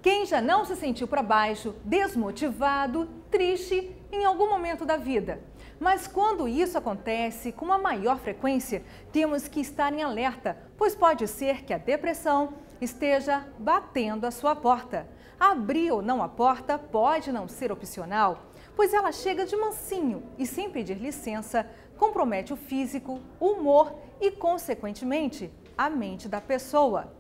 Quem já não se sentiu para baixo, desmotivado, triste em algum momento da vida? Mas quando isso acontece com uma maior frequência, temos que estar em alerta, pois pode ser que a depressão esteja batendo a sua porta. Abrir ou não a porta pode não ser opcional, pois ela chega de mansinho e, sem pedir licença, compromete o físico, o humor e, consequentemente, a mente da pessoa.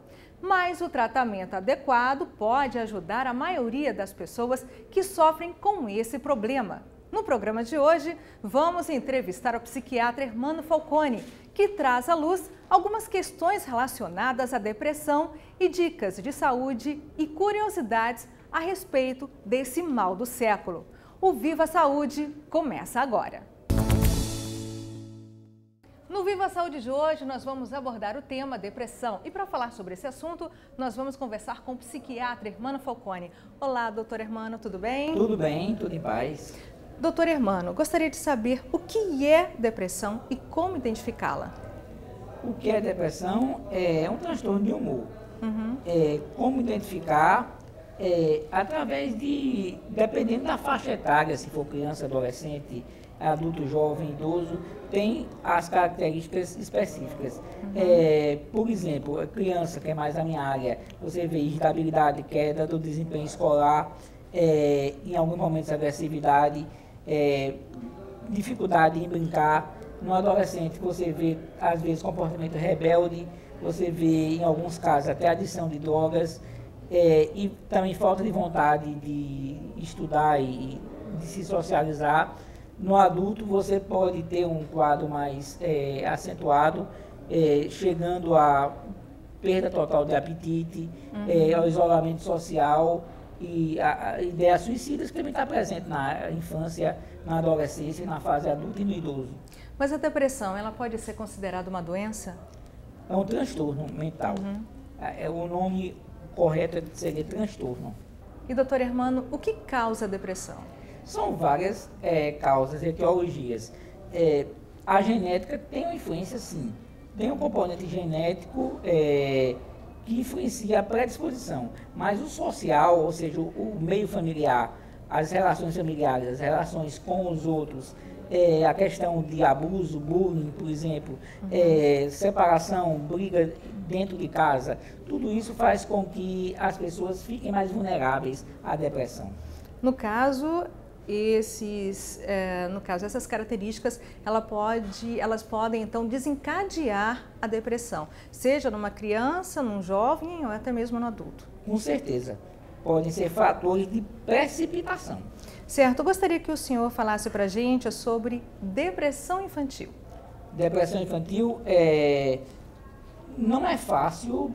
Mas o tratamento adequado pode ajudar a maioria das pessoas que sofrem com esse problema. No programa de hoje, vamos entrevistar o psiquiatra Hermano Falcone, que traz à luz algumas questões relacionadas à depressão e dicas de saúde e curiosidades a respeito desse mal do século. O Viva Saúde começa agora. No Viva Saúde de hoje, nós vamos abordar o tema depressão. E para falar sobre esse assunto, nós vamos conversar com o psiquiatra Hermano Falcone. Olá, doutor Hermano, tudo bem? Tudo bem, tudo em paz. Doutor Hermano, gostaria de saber o que é depressão e como identificá-la. O que é depressão? É um transtorno de humor. Como identificar? Através de, dependendo da faixa etária, se for criança, adolescente, adulto, jovem, idoso, tem as características específicas. Por exemplo, a criança, que é mais a minha área, você vê irritabilidade, queda do desempenho escolar, em alguns momentos agressividade, dificuldade em brincar. No adolescente você vê, às vezes, comportamento rebelde, você vê, em alguns casos, até adição de drogas, e também falta de vontade de estudar e de se socializar. No adulto você pode ter um quadro mais acentuado, chegando a perda total de apetite, ao isolamento social, e a ideia suicida que também está presente na infância, na adolescência, na fase adulta e no idoso. Mas a depressão, ela pode ser considerada uma doença? É um transtorno mental. O nome correto seria transtorno. E, doutor Hermano, o que causa a depressão? São várias causas, etiologias. A genética tem uma influência, sim. Tem um componente genético que influencia a predisposição, mas o social, ou seja, o meio familiar, as relações familiares, as relações com os outros, a questão de abuso, bullying, por exemplo, separação, briga dentro de casa, tudo isso faz com que as pessoas fiquem mais vulneráveis à depressão. No caso, essas características, elas podem então desencadear a depressão, seja numa criança, num jovem ou até mesmo no adulto. Com certeza, podem ser fatores de precipitação. Certo, eu gostaria que o senhor falasse para a gente sobre depressão infantil. Depressão infantil não é fácil,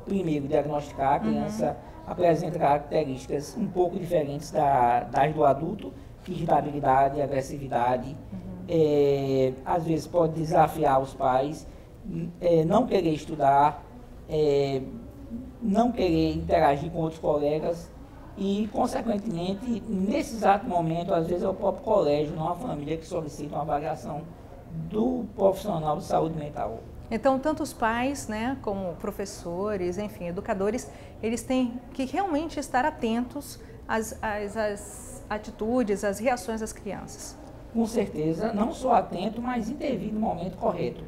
primeiro, diagnosticar. A criança apresenta características um pouco diferentes das do adulto, irritabilidade, agressividade, às vezes pode desafiar os pais, não querer estudar, não querer interagir com outros colegas e, consequentemente, nesse exato momento, às vezes é o próprio colégio, não a família, que solicita uma avaliação do profissional de saúde mental. Então, tanto os pais, né, como professores, enfim, educadores, eles têm que realmente estar atentos às atitudes, às reações das crianças. Com certeza, não só atento, mas intervir no momento correto,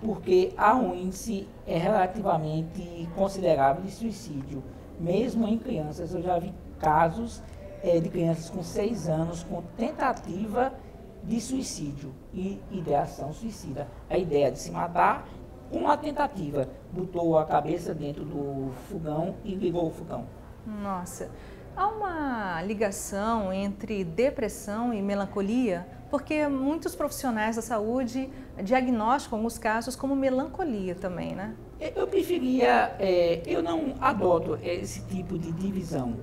porque há um índice relativamente considerável de suicídio, mesmo em crianças. Eu já vi casos de crianças com 6 anos com tentativa de suicídio e ideação suicida. A ideia de se matar com a tentativa, botou a cabeça dentro do fogão e ligou o fogão. Nossa, há uma ligação entre depressão e melancolia? Porque muitos profissionais da saúde diagnosticam alguns casos como melancolia também, né? Eu preferia, eu não adoto esse tipo de divisão.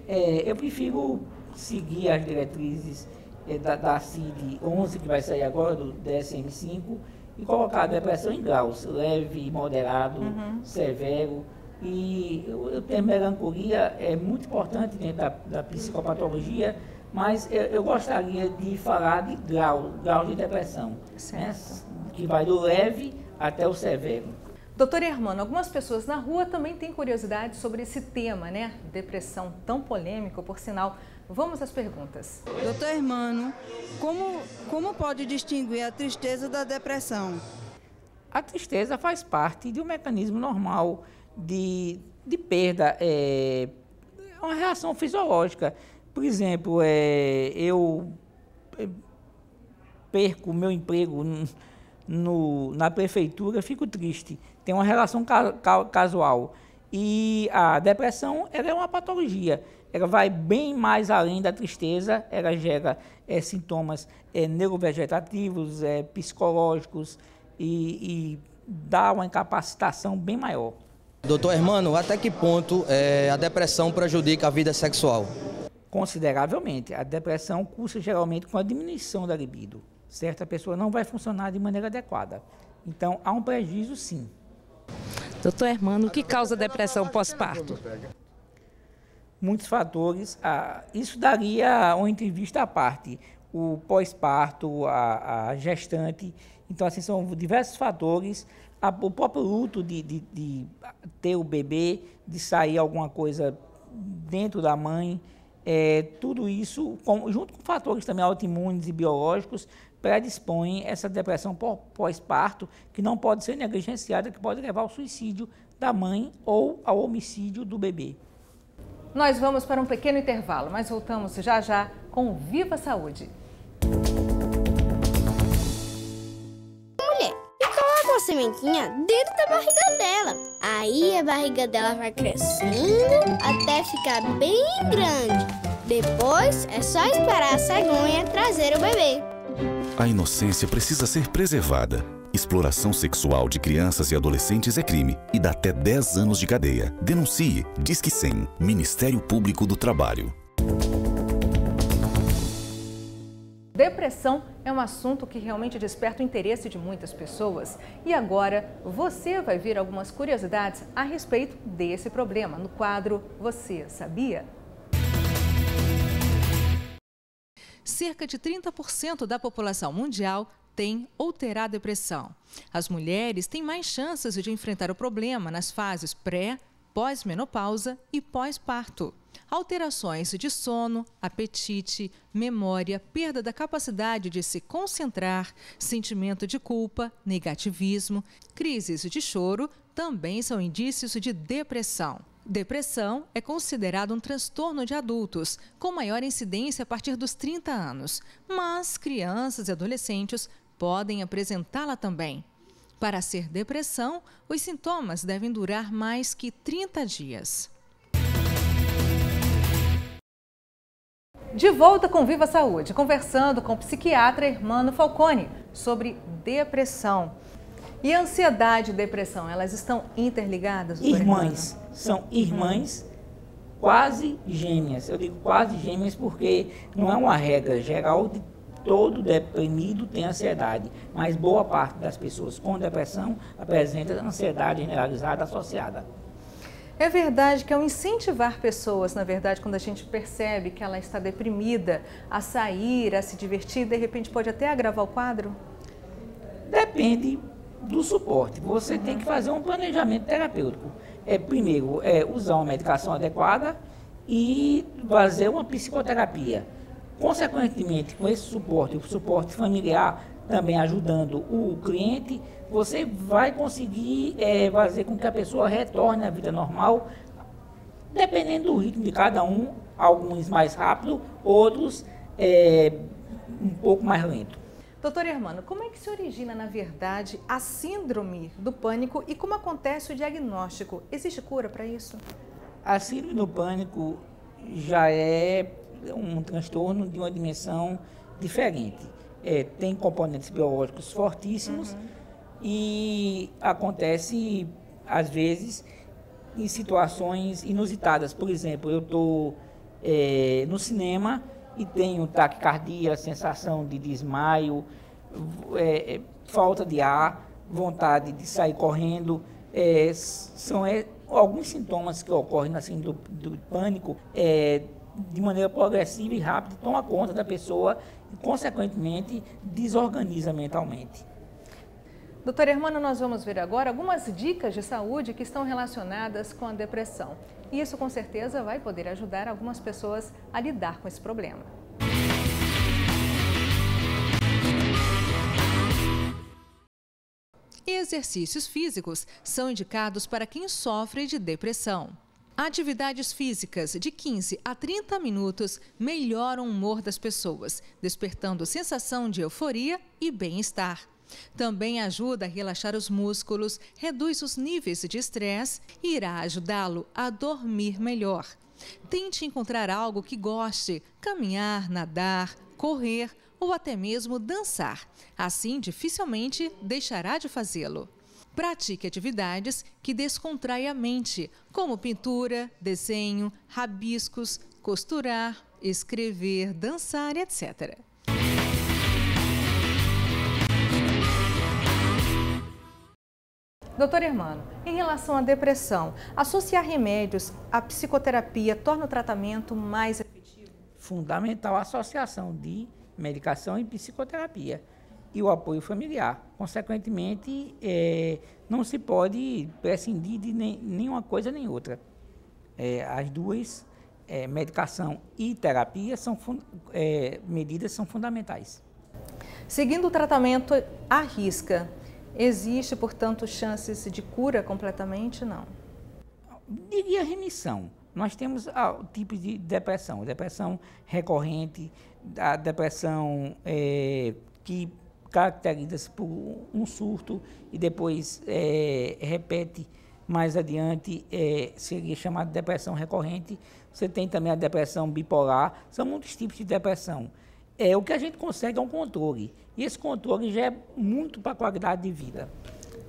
Eu prefiro seguir as diretrizes da CID-11, que vai sair agora, do DSM-5, e colocar a depressão em graus, leve, moderado, severo. E o termo melancolia é muito importante dentro da psicopatologia, mas eu gostaria de falar de grau de depressão, né, que vai do leve até o severo. Doutor Hermano, algumas pessoas na rua também têm curiosidade sobre esse tema, né? Depressão tão polêmico, por sinal. Vamos às perguntas. Doutor Hermano, como pode distinguir a tristeza da depressão? A tristeza faz parte de um mecanismo normal de perda, é uma reação fisiológica. Por exemplo, eu perco meu emprego na prefeitura, fico triste. Tem uma relação casual. E a depressão ela é uma patologia. Ela vai bem mais além da tristeza, ela gera sintomas neurovegetativos, psicológicos e dá uma incapacitação bem maior. Doutor Hermano, até que ponto a depressão prejudica a vida sexual? Consideravelmente. A depressão cursa geralmente com a diminuição da libido. Certa pessoa não vai funcionar de maneira adequada. Então, há um prejuízo, sim. Doutor Hermano, o que causa depressão pós-parto? Muitos fatores. Isso daria uma entrevista à parte. O pós-parto, a gestante. Então, assim, são diversos fatores. O próprio luto de ter o bebê, de sair alguma coisa dentro da mãe. Tudo isso, junto com fatores também autoimunes e biológicos, predispõem essa depressão pós-parto, que não pode ser negligenciada, que pode levar ao suicídio da mãe ou ao homicídio do bebê. Nós vamos para um pequeno intervalo, mas voltamos já já com o Viva Saúde. Mulher, e coloca uma sementinha dentro da barriga dela. Aí a barriga dela vai crescendo até ficar bem grande. Depois é só esperar a cegonha trazer o bebê. A inocência precisa ser preservada. Exploração sexual de crianças e adolescentes é crime e dá até 10 anos de cadeia. Denuncie. Disque 100. Ministério Público do Trabalho. Depressão é um assunto que realmente desperta o interesse de muitas pessoas. E agora você vai ver algumas curiosidades a respeito desse problema no quadro Você Sabia? Cerca de 30% da população mundial tem ou terá depressão. As mulheres têm mais chances de enfrentar o problema nas fases pré, pós-menopausa e pós-parto. Alterações de sono, apetite, memória, perda da capacidade de se concentrar, sentimento de culpa, negativismo, crises de choro também são indícios de depressão. Depressão é considerado um transtorno de adultos, com maior incidência a partir dos 30 anos, mas crianças e adolescentes podem apresentá-la também. Para ser depressão, os sintomas devem durar mais que 30 dias. De volta com Viva Saúde, conversando com o psiquiatra Hermano Falcone sobre depressão. E ansiedade e depressão, elas estão interligadas? Irmãs, são irmãs quase gêmeas. Eu digo quase gêmeas porque não é uma regra geral de todo deprimido tem ansiedade, mas boa parte das pessoas com depressão apresenta ansiedade generalizada associada. É verdade que ao incentivar pessoas, na verdade, quando a gente percebe que ela está deprimida, a sair, a se divertir, de repente pode até agravar o quadro? Depende do suporte. Você tem que fazer um planejamento terapêutico. Primeiro, usar uma medicação adequada e fazer uma psicoterapia. Consequentemente, com esse suporte, o suporte familiar também ajudando o cliente, você vai conseguir fazer com que a pessoa retorne à vida normal, dependendo do ritmo de cada um, alguns mais rápido, outros um pouco mais lento. Doutor Hermano, como é que se origina, na verdade, a síndrome do pânico e como acontece o diagnóstico? Existe cura para isso? A síndrome do pânico já é um transtorno de uma dimensão diferente. Tem componentes biológicos fortíssimos e acontece, às vezes, em situações inusitadas. Por exemplo, eu estou no cinema e tenho taquicardia, sensação de desmaio, falta de ar, vontade de sair correndo. São alguns sintomas que ocorrem na síndrome do pânico de maneira progressiva e rápida, toma conta da pessoa e, consequentemente, desorganiza mentalmente. Doutor Hermano, nós vamos ver agora algumas dicas de saúde que estão relacionadas com a depressão. E isso com certeza vai poder ajudar algumas pessoas a lidar com esse problema. Exercícios físicos são indicados para quem sofre de depressão. Atividades físicas de 15 a 30 minutos melhoram o humor das pessoas, despertando sensação de euforia e bem-estar. Também ajuda a relaxar os músculos, reduz os níveis de estresse e irá ajudá-lo a dormir melhor. Tente encontrar algo que goste, caminhar, nadar, correr ou até mesmo dançar. Assim, dificilmente deixará de fazê-lo. Pratique atividades que descontraem a mente, como pintura, desenho, rabiscos, costurar, escrever, dançar, etc. Doutor Hermano, em relação à depressão, associar remédios à psicoterapia torna o tratamento mais efetivo? Fundamental a associação de medicação e psicoterapia e o apoio familiar. Consequentemente, não se pode prescindir de nenhuma coisa nem outra. As duas, medicação e terapia, medidas são fundamentais. Seguindo o tratamento à risca, existe, portanto, chances de cura completamente? Não. Diria remissão. Nós temos tipos de depressão. Depressão recorrente, a depressão que caracteriza-se por um surto e depois repete mais adiante, seria chamada de depressão recorrente. Você tem também a depressão bipolar. São muitos tipos de depressão. O que a gente consegue é um controle. E esse controle já é muito para a qualidade de vida.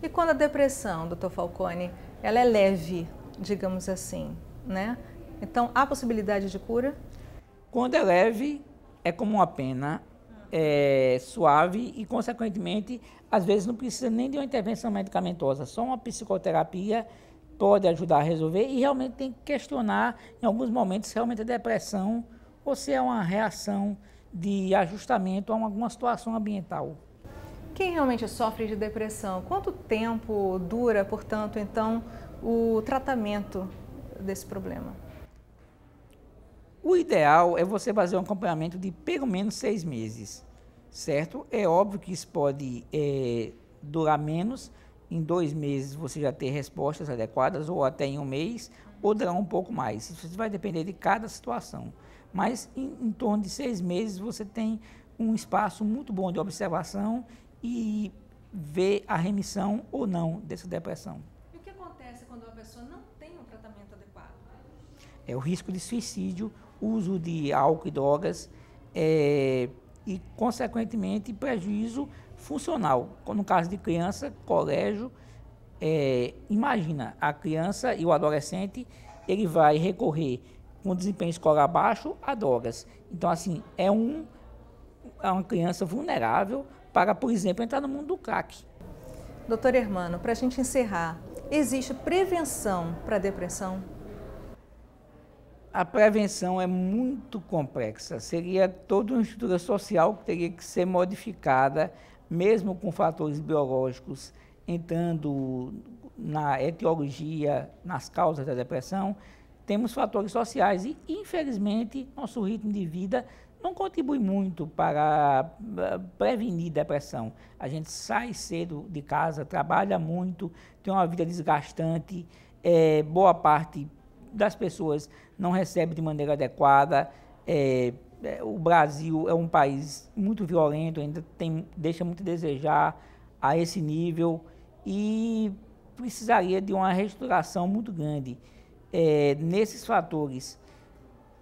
E quando a depressão, doutor Falcone, ela é leve, digamos assim, né? Então, há possibilidade de cura? Quando é leve, é como uma pena, suave e, consequentemente, às vezes não precisa nem de uma intervenção medicamentosa. Só uma psicoterapia pode ajudar a resolver e realmente tem que questionar, em alguns momentos, se realmente é depressão ou se é uma reação de ajustamento a alguma situação ambiental. Quem realmente sofre de depressão, quanto tempo dura, portanto, então, o tratamento desse problema? O ideal é você fazer um acompanhamento de pelo menos 6 meses, certo? É óbvio que isso pode durar menos, em 2 meses você já ter respostas adequadas, ou até em 1 mês, ou durar um pouco mais. Isso vai depender de cada situação. Mas em torno de 6 meses você tem um espaço muito bom de observação e ver a remissão ou não dessa depressão. E o que acontece quando a pessoa não tem um tratamento adequado? É o risco de suicídio, uso de álcool e drogas e, consequentemente, prejuízo funcional. No caso de criança, colégio, imagina, a criança e o adolescente, ele vai recorrer com desempenho escolar baixo a drogas. Então, assim, é uma criança vulnerável para, por exemplo, entrar no mundo do crack. Doutor Hermano, para a gente encerrar, existe prevenção para a depressão? A prevenção é muito complexa. Seria toda uma estrutura social que teria que ser modificada, mesmo com fatores biológicos entrando na etiologia, nas causas da depressão. Temos fatores sociais e, infelizmente, nosso ritmo de vida não contribui muito para prevenir depressão. A gente sai cedo de casa, trabalha muito, tem uma vida desgastante, boa parte das pessoas não recebe de maneira adequada. O Brasil é um país muito violento, ainda deixa muito a desejar a esse nível e precisaria de uma reestruturação muito grande. Nesses fatores,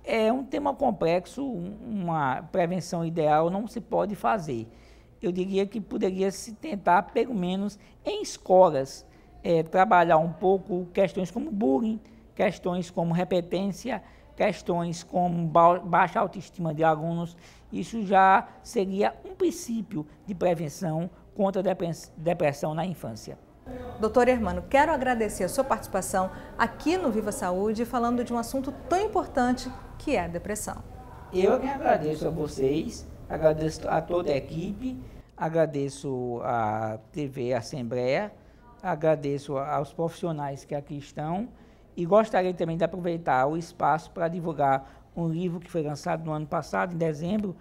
é um tema complexo, uma prevenção ideal não se pode fazer. Eu diria que poderia se tentar, pelo menos em escolas, trabalhar um pouco questões como bullying, questões como repetência, questões como baixa autoestima de alunos. Isso já seria um princípio de prevenção contra a depressão na infância. Doutor Hermano, quero agradecer a sua participação aqui no Viva Saúde, falando de um assunto tão importante que é a depressão. Eu que agradeço a vocês, agradeço a toda a equipe, agradeço à TV Assembleia, agradeço aos profissionais que aqui estão e gostaria também de aproveitar o espaço para divulgar um livro que foi lançado no ano passado, em dezembro,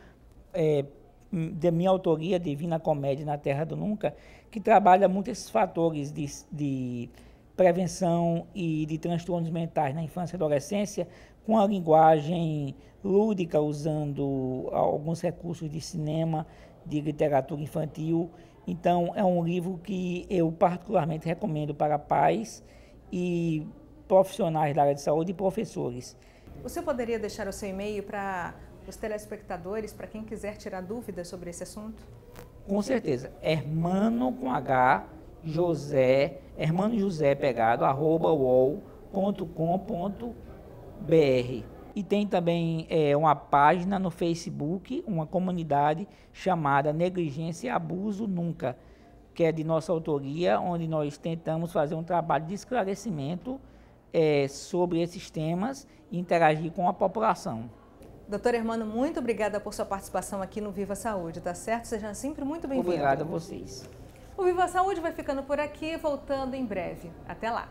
de minha autoria, Divina Comédia na Terra do Nunca, que trabalha muito esses fatores de prevenção e de transtornos mentais na infância e adolescência, com a linguagem lúdica, usando alguns recursos de cinema, de literatura infantil. Então, é um livro que eu particularmente recomendo para pais e profissionais da área de saúde e professores. O senhor poderia deixar o seu e-mail para os telespectadores, para quem quiser tirar dúvidas sobre esse assunto? Com certeza. Hermano com H, José, Hermano José pegado, @uol.com.br. E tem também uma página no Facebook, uma comunidade chamada Negligência e Abuso Nunca, que é de nossa autoria, onde nós tentamos fazer um trabalho de esclarecimento sobre esses temas e interagir com a população. Doutor Hermano, muito obrigada por sua participação aqui no Viva Saúde, tá certo? Seja sempre muito bem-vindo. Obrigado a vocês. O Viva Saúde vai ficando por aqui, voltando em breve. Até lá!